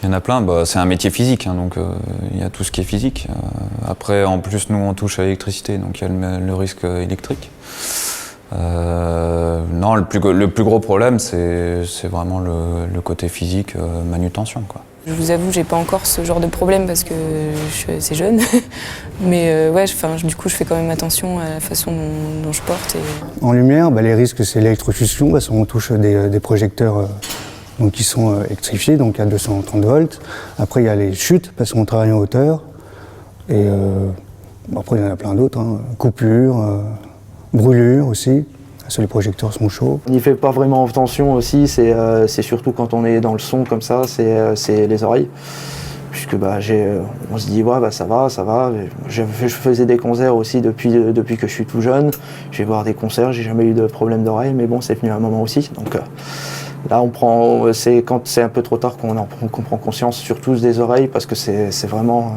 Il y en a plein, c'est un métier physique, hein, donc il y a tout ce qui est physique. Après, en plus, nous, on touche à l'électricité, donc il y a le risque électrique. Non, le plus gros problème, c'est vraiment le côté physique, manutention, quoi. Je vous avoue, j'ai pas encore ce genre de problème parce que je suis assez jeune. Mais ouais, du coup, je fais quand même attention à la façon dont je porte. En lumière, les risques, c'est l'électrocution, parce qu'on touche des projecteurs donc, qui sont électrifiés, donc à 230 volts. Après, il y a les chutes, parce qu'on travaille en hauteur. Et après, il y en a plein d'autres, hein. Coupures, brûlures aussi. Les projecteurs sont chauds. On n'y fait pas vraiment attention aussi, c'est surtout quand on est dans le son comme ça, c'est les oreilles. Puisque on se dit ouais ça va. Je faisais des concerts aussi depuis que je suis tout jeune. Je vais voir des concerts, j'ai jamais eu de problème d'oreille, mais bon c'est venu à un moment aussi. Donc là c'est quand c'est un peu trop tard qu'on prend conscience surtout des oreilles parce que c'est vraiment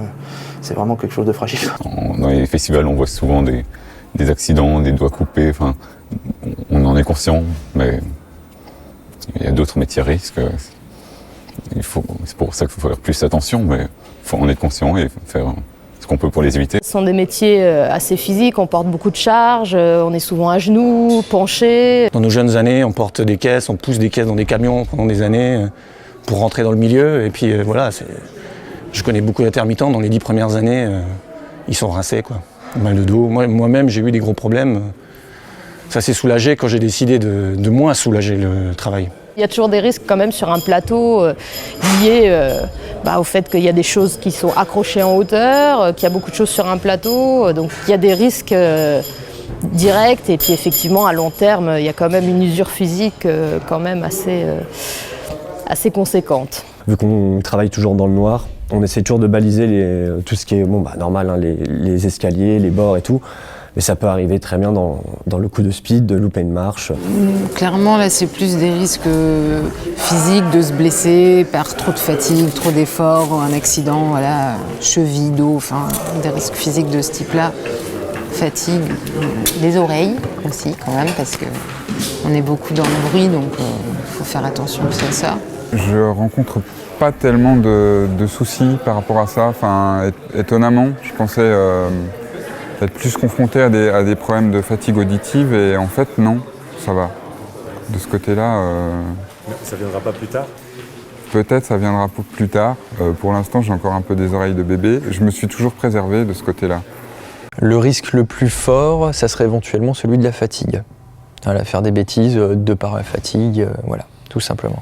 quelque chose de fragile. Dans les festivals on voit souvent des accidents, des doigts coupés, enfin, on en est conscient, mais il y a d'autres métiers à risque. C'est pour ça qu'il faut faire plus attention, mais il faut en être conscient et faire ce qu'on peut pour les éviter. Ce sont des métiers assez physiques, on porte beaucoup de charges, on est souvent à genoux, penchés. Dans nos jeunes années, on porte des caisses, on pousse des caisses dans des camions pendant des années pour rentrer dans le milieu. Et puis voilà, je connais beaucoup d'intermittents, dans les 10 premières années, ils sont rincés, quoi. Mal de dos. Moi-même, j'ai eu des gros problèmes. Ça s'est soulagé quand j'ai décidé de moins soulager le travail. Il y a toujours des risques quand même sur un plateau liés au fait qu'il y a des choses qui sont accrochées en hauteur, qu'il y a beaucoup de choses sur un plateau. Donc il y a des risques directs et puis effectivement à long terme, il y a quand même une usure physique quand même assez conséquente. Vu qu'on travaille toujours dans le noir, on essaie toujours de baliser tout ce qui est normal, hein, les escaliers, les bords et tout. Mais ça peut arriver très bien dans le coup de speed, de louper une marche. Clairement, là, c'est plus des risques physiques de se blesser par trop de fatigue, trop d'efforts, un accident, voilà, cheville, dos, enfin, des risques physiques de ce type-là. Fatigue, les oreilles aussi, quand même, parce qu'on est beaucoup dans le bruit, donc il faut faire attention aussi à ça. Je rencontre pas tellement de soucis par rapport à ça. Enfin, étonnamment, je pensais être plus confronté à des problèmes de fatigue auditive et en fait non, ça va. De ce côté-là... Ça viendra pas plus tard ? Peut-être ça viendra plus tard. Pour l'instant j'ai encore un peu des oreilles de bébé. Je me suis toujours préservé de ce côté-là. Le risque le plus fort, ça serait éventuellement celui de la fatigue. Voilà, faire des bêtises de par la fatigue, voilà, tout simplement.